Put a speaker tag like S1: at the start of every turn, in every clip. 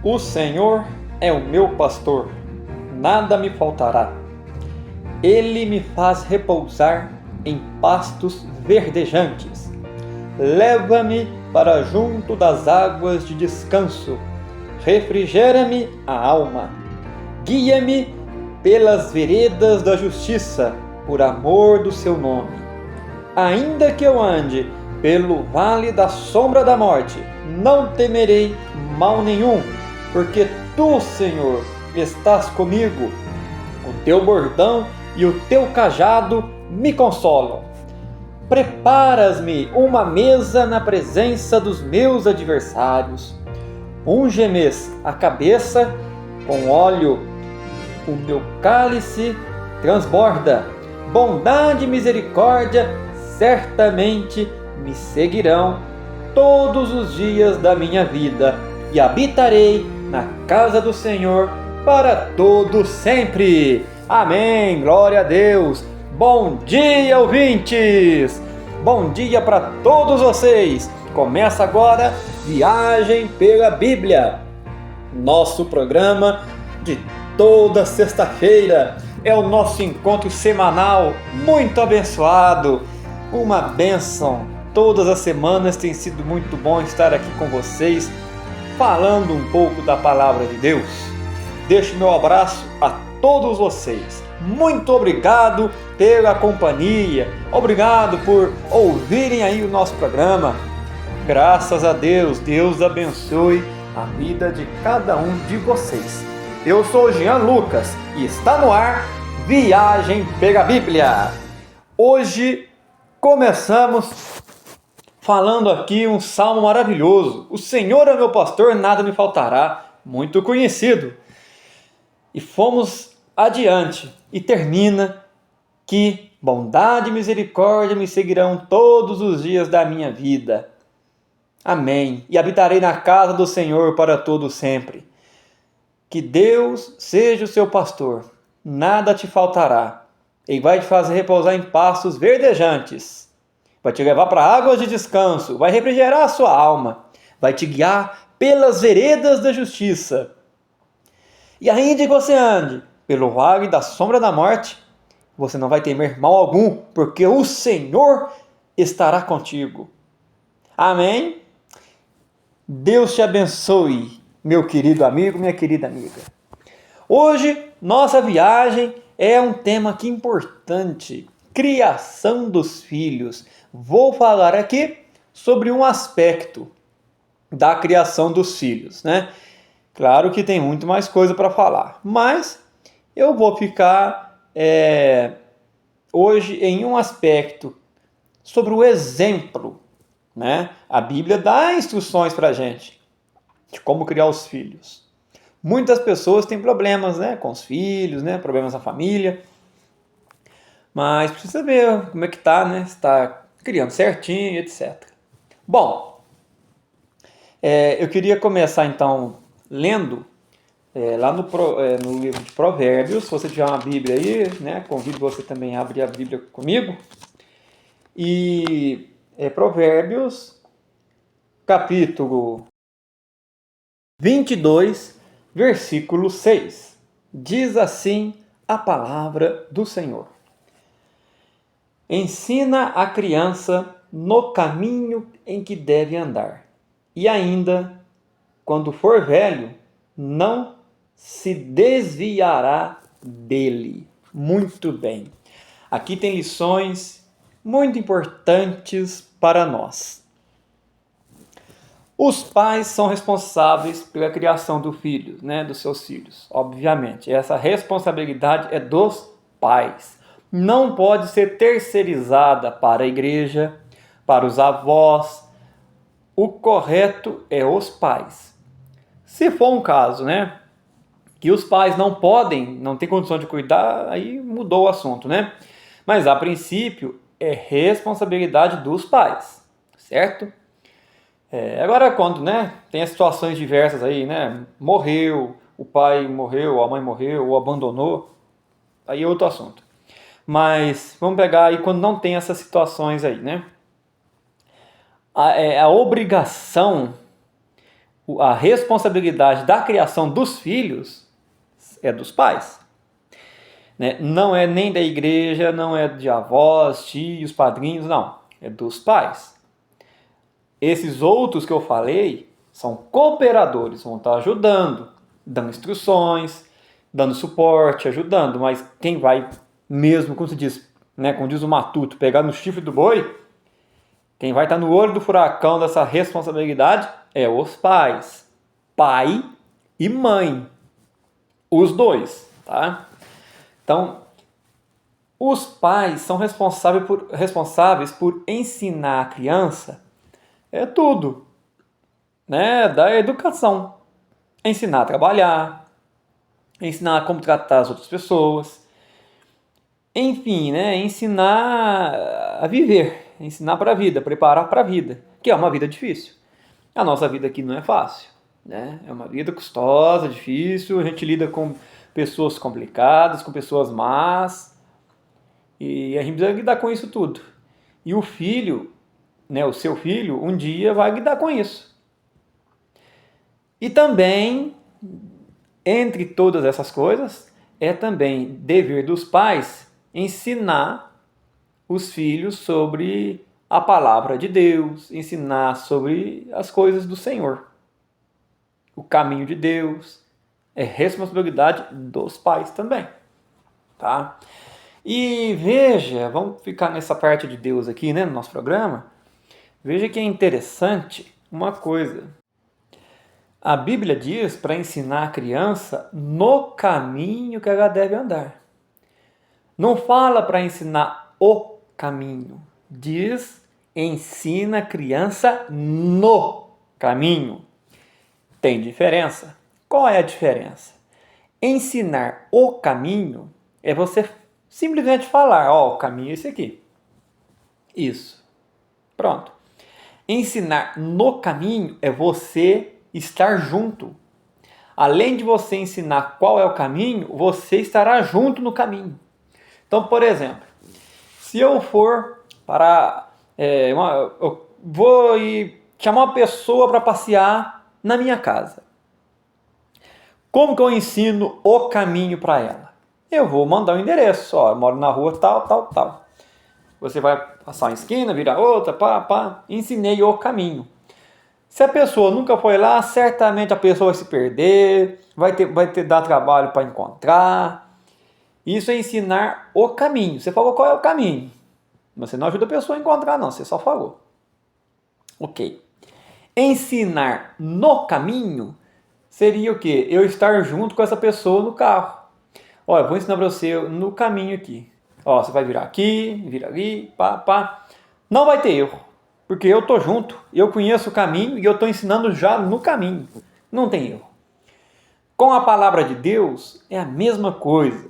S1: O Senhor é o meu pastor, nada me faltará. Ele me faz repousar em pastos verdejantes. Leva-me para junto das águas de descanso. Refrigera-me a alma. Guia-me pelas veredas da justiça, por amor do seu nome. Ainda que eu ande pelo vale da sombra da morte, não temerei mal nenhum, porque tu, Senhor, estás comigo. O teu bordão e o teu cajado me consolam. Preparas-me uma mesa na presença dos meus adversários. Unge-me a cabeça com óleo, o meu cálice transborda. Bondade e misericórdia certamente me seguirão todos os dias da minha vida, e habitarei na casa do Senhor para todo sempre. Amém, glória a Deus. Bom dia, ouvintes! Bom dia para todos vocês! Começa agora Viagem pela Bíblia, nosso programa de toda sexta-feira. É o nosso encontro semanal, muito abençoado, uma bênção. Todas as semanas tem sido muito bom estar aqui com vocês, falando um pouco da Palavra de Deus. Deixo meu abraço a todos vocês. Muito obrigado pela companhia, obrigado por ouvirem aí o nosso programa. Graças a Deus, Deus abençoe a vida de cada um de vocês. Eu sou Jean Lucas e está no ar Viagem pela Bíblia. Hoje começamos falando aqui um salmo maravilhoso. O Senhor é meu pastor, nada me faltará, muito conhecido. E fomos adiante e termina que bondade e misericórdia me seguirão todos os dias da minha vida. Amém. E habitarei na casa do Senhor para todo sempre. Que Deus seja o seu pastor, nada te faltará. Ele vai te fazer repousar em pastos verdejantes. Vai te levar para águas de descanso, vai refrigerar a sua alma, vai te guiar pelas veredas da justiça. E ainda que você ande pelo vale da sombra da morte, você não vai temer mal algum, porque o Senhor estará contigo. Amém? Deus te abençoe, meu querido amigo, minha querida amiga. Hoje, nossa viagem é um tema aqui importante, criação dos filhos. Vou falar aqui sobre um aspecto da criação dos filhos, né? Claro que tem muito mais coisa para falar, mas eu vou ficar hoje em um aspecto sobre o exemplo, né? A Bíblia dá instruções para a gente de como criar os filhos. Muitas pessoas têm problemas, né, com os filhos, né, problemas na família, mas precisa ver como é que tá, né? Está criando certinho, etc. Bom, eu queria começar então lendo lá no livro de Provérbios. Se você tiver uma Bíblia aí, né, convido você também a abrir a Bíblia comigo. E Provérbios, capítulo 22, versículo 6. Diz assim a palavra do Senhor: Ensina a criança no caminho em que deve andar, e ainda, quando for velho, não se desviará dele. Muito bem. Aqui tem lições muito importantes para nós. Os pais são responsáveis pela criação dos filhos, né, dos seus filhos, obviamente. Essa responsabilidade é dos pais. Não pode ser terceirizada para a igreja, para os avós. O correto é os pais. Se for um caso, né, que os pais não têm condição de cuidar, aí mudou o assunto, né? Mas a princípio é responsabilidade dos pais, certo? Agora quando, né, tem as situações diversas aí, né, morreu, o pai morreu, a mãe morreu, ou abandonou, aí é outro assunto. Mas vamos pegar aí quando não tem essas situações aí, né? A obrigação a responsabilidade da criação dos filhos é dos pais. Né? Não é nem da igreja, não é de avós, tios, padrinhos, não. É dos pais. Esses outros que eu falei são cooperadores, vão estar ajudando, dando instruções, dando suporte, ajudando. Mas quem vai mesmo, como se diz, né, como diz o matuto, pegar no chifre do boi, quem vai estar no olho do furacão dessa responsabilidade é os pais. Pai e mãe. Os dois, tá? Então, os pais são responsáveis por ensinar a criança tudo, né, da educação. Ensinar a trabalhar, ensinar como tratar as outras pessoas, enfim, né, ensinar a viver, ensinar para a vida, preparar para a vida, que é uma vida difícil. A nossa vida aqui não é fácil, né? É uma vida custosa, difícil, a gente lida com pessoas complicadas, com pessoas más, e a gente precisa lidar com isso tudo. E o filho, né, o seu filho, um dia vai lidar com isso. E também, entre todas essas coisas, é também dever dos pais ensinar os filhos sobre a palavra de Deus, ensinar sobre as coisas do Senhor. O caminho de Deus é responsabilidade dos pais também, tá? E veja, vamos ficar nessa parte de Deus aqui, né, no nosso programa. Veja que é interessante uma coisa. A Bíblia diz para ensinar a criança no caminho que ela deve andar. Não fala para ensinar o caminho. Diz, ensina a criança no caminho. Tem diferença? Qual é a diferença? Ensinar o caminho é você simplesmente falar, o caminho é esse aqui. Isso. Pronto. Ensinar no caminho é você estar junto. Além de você ensinar qual é o caminho, você estará junto no caminho. Então, por exemplo, se eu for para... eu vou chamar uma pessoa para passear na minha casa. Como que eu ensino o caminho para ela? Eu vou mandar um endereço. Eu moro na rua tal, tal, tal. Você vai passar uma esquina, vira outra, pá. Ensinei o caminho. Se a pessoa nunca foi lá, certamente a pessoa vai se perder, vai ter dar trabalho para encontrar. Isso é ensinar o caminho. Você falou qual é o caminho. Você não ajuda a pessoa a encontrar, não. Você só falou. Ok. Ensinar no caminho seria o quê? Eu estar junto com essa pessoa no carro. Olha, eu vou ensinar para você no caminho aqui. Você vai virar aqui, vira ali, pá. Não vai ter erro, porque eu tô junto, eu conheço o caminho e eu estou ensinando já no caminho. Não tem erro. Com a palavra de Deus é a mesma coisa.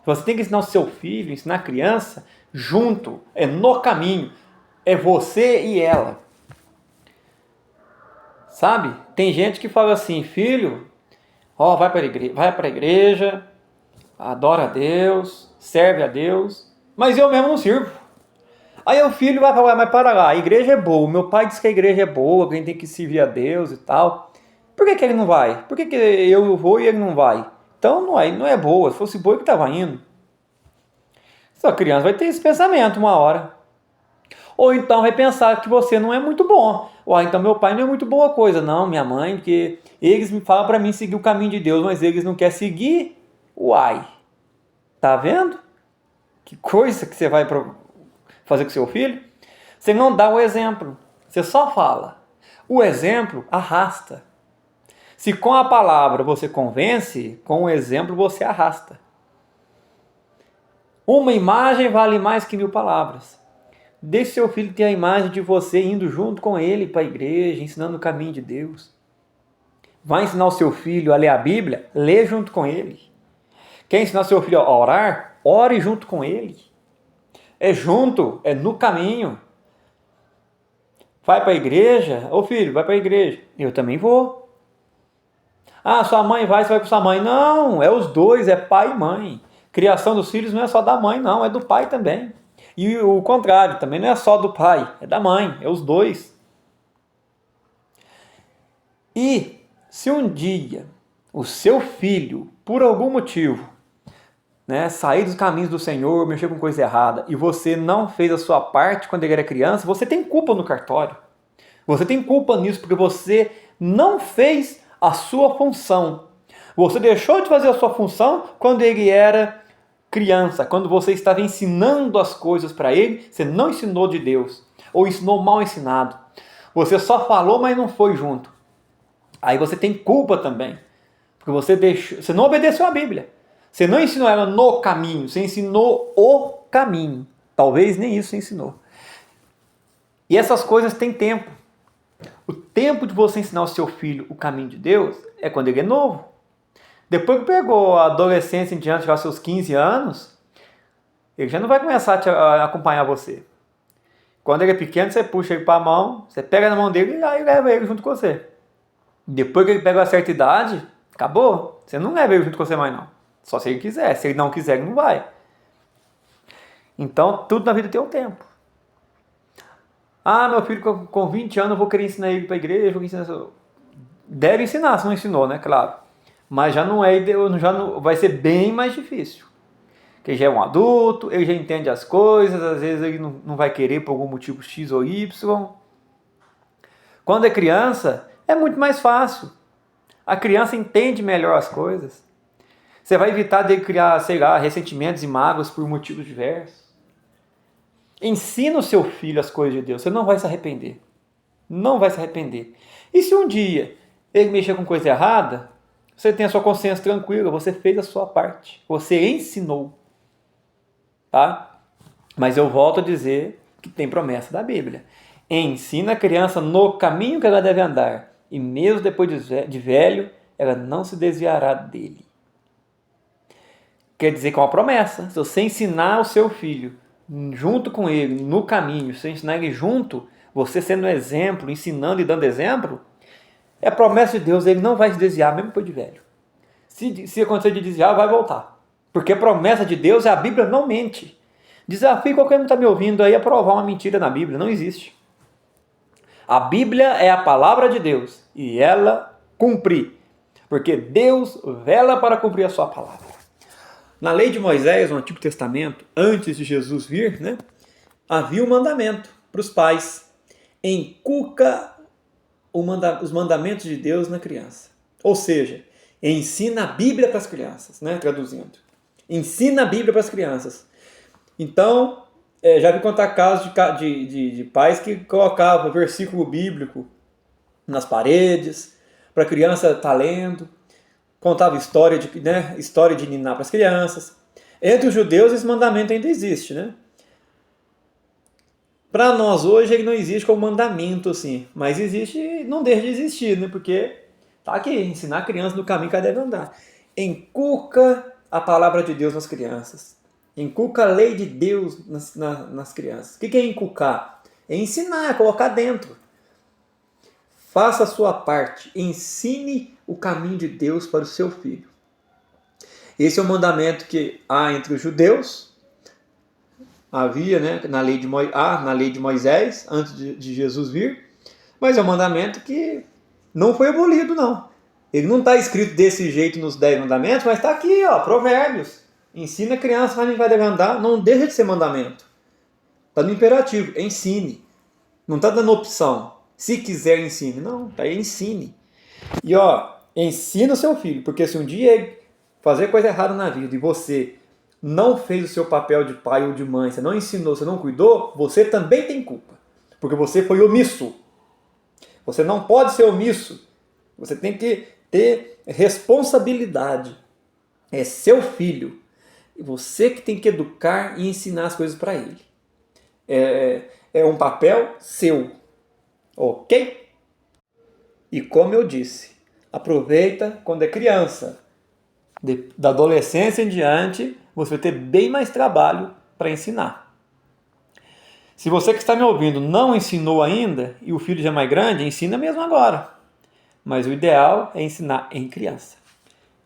S1: Você tem que ensinar o seu filho, ensinar a criança junto, é no caminho. É você e ela. Sabe? Tem gente que fala assim, filho, vai para a igreja, adora a Deus, serve a Deus, mas eu mesmo não sirvo. Aí o filho vai falar, mas para lá, a igreja é boa, meu pai diz que a igreja é boa, que a gente tem que servir a Deus e tal. Por que ele não vai? Por que eu vou e ele não vai? Então não é boa, se fosse boa que estava indo. Sua criança vai ter esse pensamento uma hora. Ou então vai pensar que você não é muito bom. Então meu pai não é muito boa coisa. Não, minha mãe, porque eles me falam para mim seguir o caminho de Deus, mas eles não querem seguir. Tá vendo? Que coisa que você vai fazer com seu filho? Você não dá o exemplo, você só fala. O exemplo arrasta. Se com a palavra você convence, com o exemplo você arrasta. Uma imagem vale mais que 1000 palavras. Deixe seu filho ter a imagem de você indo junto com ele para a igreja, ensinando o caminho de Deus. Vai ensinar o seu filho a ler a Bíblia? Lê junto com ele. Quer ensinar seu filho a orar? Ore junto com ele. É junto, é no caminho. Vai para a igreja? Filho, vai para a igreja. Eu também vou. Sua mãe vai, você vai com sua mãe. Não, é os dois, é pai e mãe. Criação dos filhos não é só da mãe, não, é do pai também. E o contrário, também não é só do pai, é da mãe, é os dois. E se um dia o seu filho, por algum motivo, sair dos caminhos do Senhor, mexer com coisa errada, e você não fez a sua parte quando ele era criança, você tem culpa no cartório. Você tem culpa nisso porque você não fez a sua função. Você deixou de fazer a sua função quando ele era criança, quando você estava ensinando as coisas para ele, você não ensinou de Deus, ou ensinou mal ensinado. Você só falou, mas não foi junto. Aí você tem culpa também, porque você não obedeceu a Bíblia. Você não ensinou ela no caminho, você ensinou o caminho. Talvez nem isso você ensinou. E essas coisas têm tempo. O tempo de você ensinar o seu filho o caminho de Deus é quando ele é novo. Depois que pegou a adolescência em diante, já seus 15 anos, ele já não vai começar a acompanhar você. Quando ele é pequeno, você puxa ele para a mão, você pega na mão dele e aí leva ele junto com você. Depois que ele pega uma certa idade, acabou. Você não leva ele junto com você mais não. Só se ele quiser. Se ele não quiser, ele não vai. Então, tudo na vida tem um tempo. Ah, meu filho com 20 anos eu vou querer ensinar ele para a igreja, vou ensinar... Deve ensinar, se não ensinou, né? Claro. Mas já não vai ser bem mais difícil. Porque ele já é um adulto, ele já entende as coisas, às vezes ele não vai querer por algum motivo X ou Y. Quando é criança, é muito mais fácil. A criança entende melhor as coisas. Você vai evitar de criar, ressentimentos e mágoas por motivos diversos. Ensina o seu filho as coisas de Deus, você não vai se arrepender. Não vai se arrepender. E se um dia ele mexer com coisa errada, você tem a sua consciência tranquila, você fez a sua parte, você ensinou. Tá? Mas eu volto a dizer que tem promessa da Bíblia. Ensina a criança no caminho que ela deve andar, e mesmo depois de velho, ela não se desviará dele. Quer dizer que é uma promessa. Se você ensinar o seu filho junto com ele, no caminho, se você ensinar ele junto, você sendo exemplo, ensinando e dando exemplo, é a promessa de Deus, ele não vai se desviar, mesmo depois de velho. Se acontecer de desviar, vai voltar. Porque a promessa de Deus, a Bíblia não mente. Desafio qualquer um que está me ouvindo aí a provar uma mentira na Bíblia, não existe. A Bíblia é a palavra de Deus e ela cumpre, porque Deus vela para cumprir a sua palavra. Na lei de Moisés, no Antigo Testamento, antes de Jesus vir, havia um mandamento para os pais: inculca os mandamentos de Deus na criança. Ou seja, ensina a Bíblia para as crianças, traduzindo. Ensina a Bíblia para as crianças. Então, já vi contar casos de pais que colocavam versículo bíblico nas paredes, para a criança estar lendo. Contava história de ninar para as crianças. Entre os judeus, esse mandamento ainda existe, Para nós hoje ele não existe como mandamento, assim, mas existe e não deixa de existir, porque tá aqui, ensinar a criança no caminho que ela deve andar. Inculca a palavra de Deus nas crianças. Inculca a lei de Deus nas crianças. O que é inculcar? É ensinar, é colocar dentro. Faça a sua parte, ensine o caminho de Deus para o seu filho. Esse é o mandamento que há entre os judeus. Havia na lei de Moisés, antes de Jesus vir. Mas é um mandamento que não foi abolido, não. Ele não está escrito desse jeito nos 10 mandamentos, mas está aqui, Provérbios. Ensina a criança como vai deve andar, não deixa de ser mandamento. Está no imperativo, ensine. Não está dando opção. Se quiser, ensine. Não, tá aí, ensine. E ensina o seu filho, porque se um dia ele fazer coisa errada na vida e você não fez o seu papel de pai ou de mãe, você não ensinou, você não cuidou, você também tem culpa. Porque você foi omisso. Você não pode ser omisso. Você tem que ter responsabilidade. É seu filho. E você que tem que educar e ensinar as coisas para ele. É um papel seu. Ok? E como eu disse, aproveita quando é criança. Da adolescência em diante, você vai ter bem mais trabalho para ensinar. Se você que está me ouvindo não ensinou ainda, e o filho já é mais grande, ensina mesmo agora. Mas o ideal é ensinar em criança.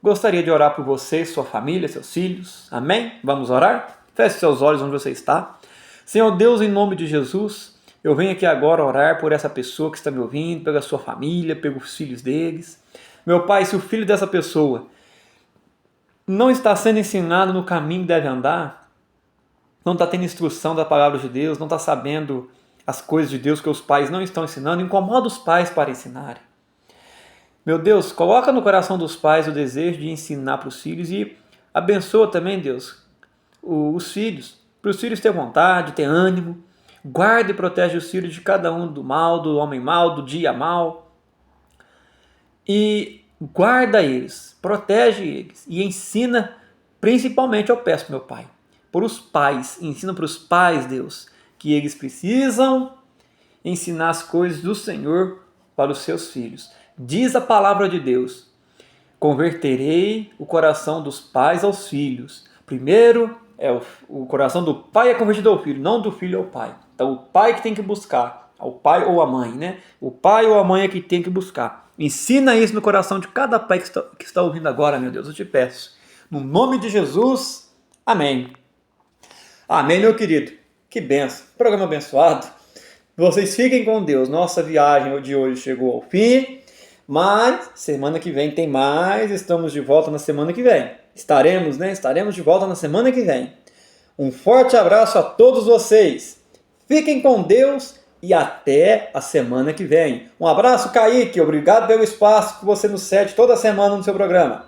S1: Gostaria de orar por você, sua família, seus filhos. Amém? Vamos orar? Feche seus olhos onde você está. Senhor Deus, em nome de Jesus, Eu venho aqui agora orar por essa pessoa que está me ouvindo, pela sua família, pelos filhos deles. Meu Pai, se o filho dessa pessoa não está sendo ensinado no caminho que deve andar, não está tendo instrução da palavra de Deus, não está sabendo as coisas de Deus que os pais não estão ensinando, incomoda os pais para ensinarem. Meu Deus, coloca no coração dos pais o desejo de ensinar para os filhos e abençoa também, Deus, os filhos, para os filhos ter vontade, ter ânimo. Guarda e protege os filhos de cada um do mal, do homem mal, do dia mal. E guarda eles, protege eles e ensina, principalmente eu peço, meu Pai, por os pais, ensina para os pais, Deus, que eles precisam ensinar as coisas do Senhor para os seus filhos. Diz a palavra de Deus: converterei o coração dos pais aos filhos. Primeiro, o coração do pai é convertido ao filho, não do filho ao pai. Então, o pai que tem que buscar, o pai ou a mãe, né? O pai ou a mãe é que tem que buscar. Ensina isso no coração de cada pai que está ouvindo agora, meu Deus, eu te peço. No nome de Jesus, amém. Amém, meu querido. Que benção. Programa abençoado. Vocês fiquem com Deus. Nossa viagem de hoje chegou ao fim. Mas semana que vem tem mais. Estamos de volta na semana que vem. Estaremos de volta na semana que vem. Um forte abraço a todos vocês. Fiquem com Deus e até a semana que vem. Um abraço, Kaique. Obrigado pelo espaço que você nos cede toda semana no seu programa.